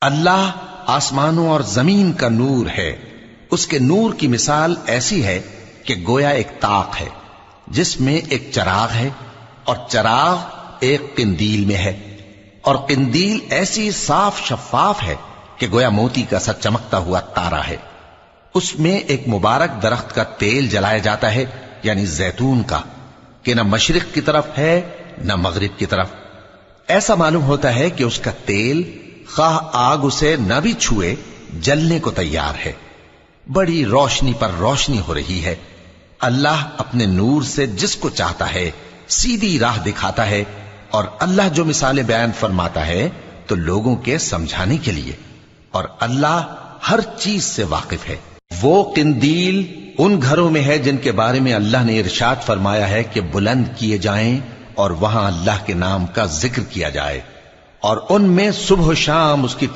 اللہ آسمانوں اور زمین کا نور ہے، اس کے نور کی مثال ایسی ہے کہ گویا ایک طاق ہے جس میں ایک چراغ ہے، اور چراغ ایک قندیل میں ہے، اور قندیل ایسی صاف شفاف ہے کہ گویا موتی کا سا چمکتا ہوا تارا ہے۔ اس میں ایک مبارک درخت کا تیل جلایا جاتا ہے، یعنی زیتون کا، کہ نہ مشرق کی طرف ہے نہ مغرب کی طرف۔ ایسا معلوم ہوتا ہے کہ اس کا تیل خواہ آگ اسے نہ بھی چھوئے جلنے کو تیار ہے۔ بڑی روشنی پر روشنی ہو رہی ہے۔ اللہ اپنے نور سے جس کو چاہتا ہے سیدھی راہ دکھاتا ہے، اور اللہ جو مثالیں بیان فرماتا ہے تو لوگوں کے سمجھانے کے لیے، اور اللہ ہر چیز سے واقف ہے۔ وہ قندیل ان گھروں میں ہے جن کے بارے میں اللہ نے ارشاد فرمایا ہے کہ بلند کیے جائیں اور وہاں اللہ کے نام کا ذکر کیا جائے، اور ان میں صبح و شام اس کی